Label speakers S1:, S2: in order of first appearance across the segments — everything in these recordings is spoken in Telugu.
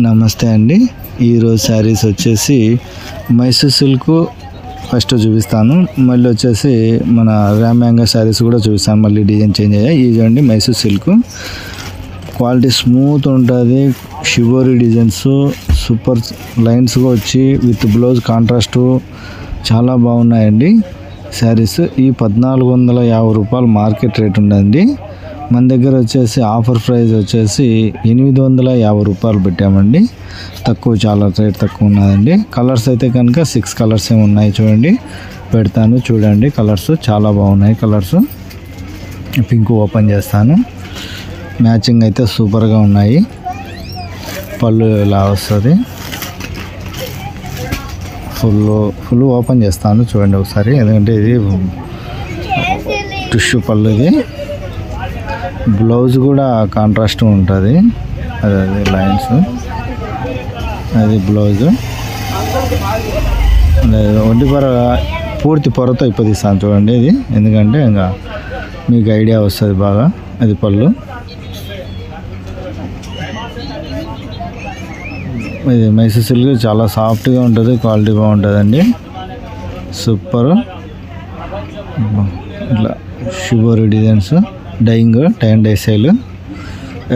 S1: నమస్తే అండి. ఈరోజు శారీస్ వచ్చేసి మైసూర్ సిల్క్ ఫస్ట్ చూపిస్తాను, మళ్ళీ వచ్చేసి మన రామ్యాంగో శారీస్ కూడా చూపిస్తాను. మళ్ళీ డిజైన్ చేంజ్ అయ్యాయి. ఇది అండి మైసూర్ సిల్క్, క్వాలిటీ స్మూత్ ఉంటుంది. షిబోరి డిజైన్స్ సూపర్ లైన్స్గా వచ్చి విత్ బ్లౌజ్ కాంట్రాస్ట్ చాలా బాగున్నాయండి శారీస్. ఈ 1450 రూపాయలు మార్కెట్ రేట్ ఉందండి. మన దగ్గర వచ్చేసి ఆఫర్ ప్రైస్ వచ్చేసి 850 రూపాయలు పెట్టామండి. తక్కువ, చాలా రేట్ తక్కువ ఉన్నదండి. కలర్స్ అయితే కనుక 6 కలర్స్ ఏమి ఉన్నాయి చూడండి, పెడతాను చూడండి. కలర్స్ చాలా బాగున్నాయి. కలర్స్ పింక్ ఓపెన్ చేస్తాను. మ్యాచింగ్ అయితే సూపర్గా ఉన్నాయి. పళ్ళు ఇలా వస్తుంది. ఫుల్ ఓపెన్ చేస్తాను చూడండి ఒకసారి, ఎందుకంటే ఇది టిష్యూ పళ్ళు. ఇది బ్లౌజ్ కూడా కాంట్రాస్ట్ ఉంటుంది. అదే లైన్స్, అది బ్లౌజ్. ఒంటి పొర పూర్తి పొరతో ఇప్పదీస్తాను చూడండి ఇది, ఎందుకంటే ఇంకా మీకు ఐడియా వస్తుంది బాగా. అది పళ్ళు. ఇది మైసూర్ సిల్క్ చాలా సాఫ్ట్గా ఉంటుంది, క్వాలిటీ బాగుంటుందండి. సూపర్. ఇట్లా shibori designs, dyeing, tie and dye sale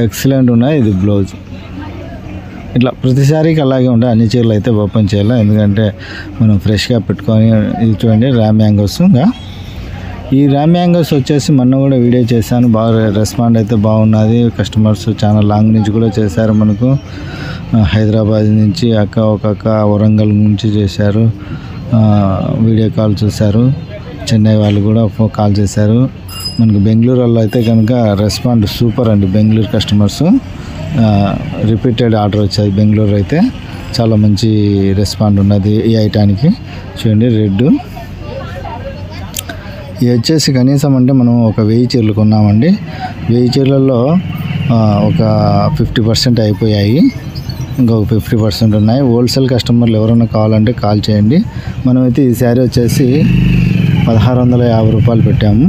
S1: excellent ఉన్నాయి. ఇది బ్లౌజ్. ఇట్లా ప్రతిసారికి అలాగే ఉంటాయి. అన్ని చీరలు అయితే ఓపెన్ చేయాలి, ఎందుకంటే మనం ఫ్రెష్గా పెట్టుకొని. ఇది చూడండి రామ్యాంగోస్. ఈ రామ్యాంగోస్ వచ్చేసి మొన్న కూడా వీడియో చేశాను, బాగా రెస్పాండ్ అయితే బాగున్నది. కస్టమర్స్ చాలా లాంగ్ నుంచి కూడా చేశారు మనకు. హైదరాబాద్ నుంచి ఒక అక్క వరంగల్ నుంచి చేశారు, వీడియో కాల్ చూశారు. చెన్నై వాళ్ళు కూడా కాల్ చేశారు. మనకు బెంగళూరు వాళ్ళు అయితే కనుక రెస్పాండ్ సూపర్ అండి. బెంగళూరు కస్టమర్స్ రిపీటెడ్ ఆర్డర్ వచ్చాయి. బెంగళూరు అయితే చాలా మంచి రెస్పాండ్ ఉన్నది ఈ ఐటానికి. చూడండి రెడ్. ఇది వచ్చేసి కనీసం అంటే మనం ఒక 1000 చీరలు కొన్నామండి. 1000 చీరలలో ఒక 50% అయిపోయాయి, ఇంకొక 50% ఉన్నాయి. హోల్సేల్ కస్టమర్లు ఎవరైనా కావాలంటే కాల్ చేయండి. మనమైతే ఈ శారీ వచ్చేసి 1650 రూపాయలు పెట్టాము.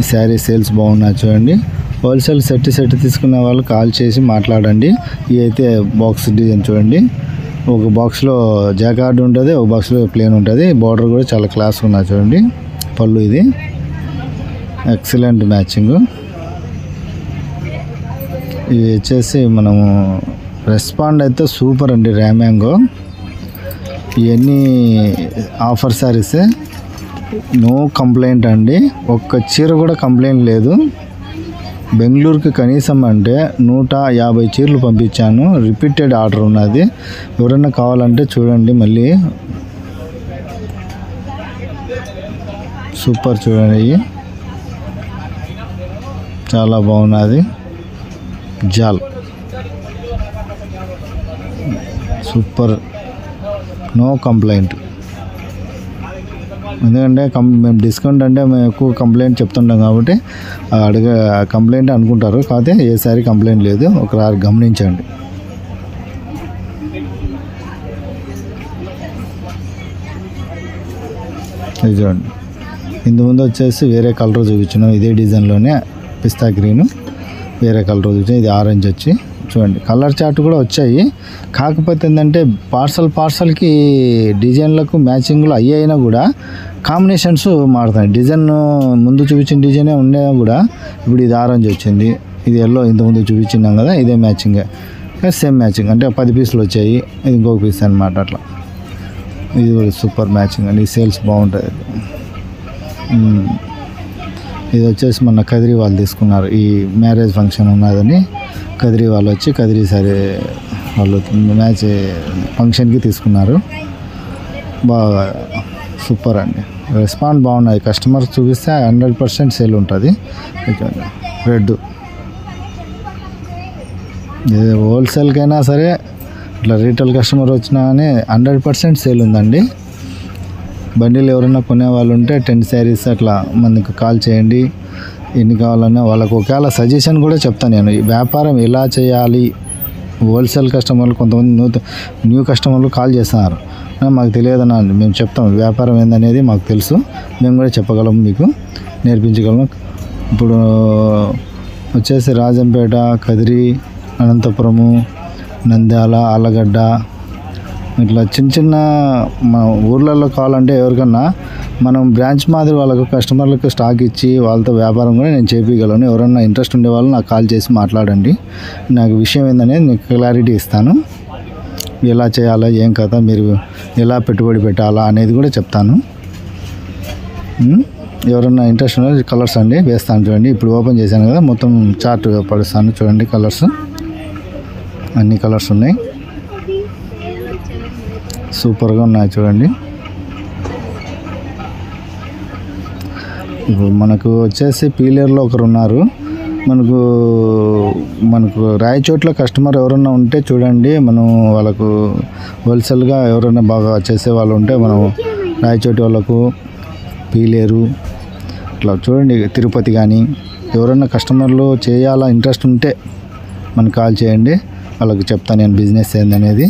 S1: ఈ శారీ సేల్స్ బాగున్నాయి చూడండి. హోల్సేల్ సెట్ తీసుకునే వాళ్ళు కాల్ చేసి మాట్లాడండి. ఇవి అయితే బాక్స్ డిజైన్ చూడండి. ఒక బాక్స్లో జాకార్డ్ ఉంటుంది, ఒక బాక్స్లో ప్లేన్ ఉంటుంది. బార్డర్ కూడా చాలా క్లాస్గా ఉన్నాయి చూడండి. పళ్ళు ఇది ఎక్సలెంట్ మ్యాచింగ్. ఇవి వచ్చేసి మనము రెస్పాండ్ అయితే సూపర్ అండి. రామ్యాంగో ఇవన్నీ ఆఫర్ శారీసే, నో కంప్లైంట్ అండి. ఒక్క చీర కూడా కంప్లైంట్ లేదు. బెంగళూరుకి కనీసం అంటే 150 చీరలు పంపించాను. రిపీటెడ్ ఆర్డర్ ఉన్నది. ఎవరైనా కావాలంటే చూడండి. మళ్ళీ సూపర్ చూడండి, చాలా బాగున్నది. జాల్ సూపర్, నో కంప్లైంట్. ఎందుకంటే మేము డిస్కౌంట్ అంటే మేము ఎక్కువ కంప్లైంట్ చెప్తుంటాం కాబట్టి కంప్లైంట్ అనుకుంటారు. కాకపోతే ఏ సారి కంప్లైంట్ లేదు, ఒకసారి గమనించండి. ఇది చూడండి. ఇంతకుముందు వచ్చేసి వేరే కలర్ చూపించినాం, ఇదే డిజైన్లోనే పిస్తా గ్రీను. వేరే కలర్ చూపించాం, ఇది ఆరెంజ్ వచ్చి చూడండి. కలర్ చార్ట్ కూడా వచ్చాయి. కాకపోతే ఏంటంటే పార్సల్కి డిజైన్లకు మ్యాచింగ్లు అయినా కూడా కాంబినేషన్స్ మారుతాయి. డిజైన్ ముందు చూపించిన డిజైనే ఉన్నా కూడా ఇప్పుడు ఇది ఆరెంజ్ వచ్చింది, ఇది ఎల్లో ఇంతకుముందు చూపించినాం కదా, ఇదే మ్యాచింగ్, సేమ్ మ్యాచింగ్. అంటే 10 పీసులు వచ్చాయి, ఇది ఇంకొక పీస్ అనమాట. అట్లా ఇది కూడా సూపర్ మ్యాచింగ్ అండి. సేల్స్ బాగుంటుంది. ఇది వచ్చేసి మొన్న కదిరి వాళ్ళు తీసుకున్నారు. ఈ మ్యారేజ్ ఫంక్షన్ ఉన్నదని కదిరి వాళ్ళు వచ్చి కదిరి సరే వాళ్ళు మ్యాచ్ ఫంక్షన్కి తీసుకున్నారు. బాగా సూపర్ అండి. రెస్పాన్స్ బాగున్నాయి. కస్టమర్ చూపిస్తే 100% సేల్ ఉంటుంది. రెడ్ ఇది హోల్సేల్కైనా సరే ఇట్లా రీటైల్ కస్టమర్ వచ్చినా కానీ 100% సేల్ ఉందండి. బండిలు ఎవరైనా కొనే వాళ్ళు ఉంటే 10 శారీస్ అట్లా మనకు కాల్ చేయండి. ఎన్ని కావాలన్నా వాళ్ళకు ఒకవేళ సజెషన్ కూడా చెప్తాను నేను. ఈ వ్యాపారం ఎలా చేయాలి, హోల్సేల్ కస్టమర్లు కొంతమంది న్యూ కస్టమర్లు కాల్ చేస్తున్నారు, మాకు తెలియదన్నా. మేము చెప్తాం వ్యాపారం ఏందనేది మాకు తెలుసు, మేము కూడా చెప్పగలం, మీకు నేర్పించగలం. ఇప్పుడు వచ్చేసి రాజంపేట, కదిరి, అనంతపురము, నంద్యాల, ఆలగడ్డ ఇట్లా చిన్న చిన్న మన ఊర్లలో కావాలంటే ఎవరికన్నా మనం బ్రాంచ్ మాదిరి వాళ్ళకు కస్టమర్లకు స్టాక్ ఇచ్చి వాళ్ళతో వ్యాపారం కూడా నేను చేపించగలను. ఎవరన్నా ఇంట్రెస్ట్ ఉండే వాళ్ళు నాకు కాల్ చేసి మాట్లాడండి. నాకు విషయం ఏందనేది నీకు క్లారిటీ ఇస్తాను. ఎలా చేయాలా, ఏం కథ, మీరు ఎలా పెట్టుబడి పెట్టాలా అనేది కూడా చెప్తాను. ఎవరన్నా ఇంట్రెస్ట్ ఉంటే కలర్స్ అండి వేస్తాను చూడండి. ఇప్పుడు ఓపెన్ చేశాను కదా, మొత్తం చార్ట్ పడుస్తాను చూడండి. కలర్స్ అన్ని కలర్స్ ఉన్నాయి, సూపర్గా ఉన్నాయి చూడండి. ఇప్పుడు మనకు వచ్చేసి పీలేరులో ఒకరు ఉన్నారు. మనకు రాయచోట్ల కస్టమర్ ఎవరన్నా ఉంటే చూడండి. మనం వాళ్ళకు హోల్సేల్గా ఎవరైనా బాగా చేసే వాళ్ళు ఉంటే మనం రాయచోటి వాళ్ళకు, పీలేరు ఇట్లా చూడండి, తిరుపతి కానీ ఎవరైనా కస్టమర్లు చేయాలా ఇంట్రెస్ట్ ఉంటే మనకు కాల్ చేయండి. వాళ్ళకి చెప్తాను నేను బిజినెస్ ఏందనేది.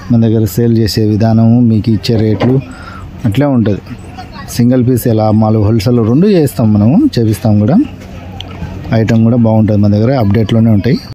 S1: మన దగ్గర సేల్ చేసే విధానము, మీకు ఇచ్చే రేట్లు అట్లే ఉంటుంది. సింగిల్ పీస్ ఎలా మాలు హోల్సేల్ రెండు చేస్తాం, మనము చేపిస్తాం కూడా. ఐటమ్ కూడా బాగుంటుంది మన దగ్గర, అప్డేట్లోనే ఉంటాయి.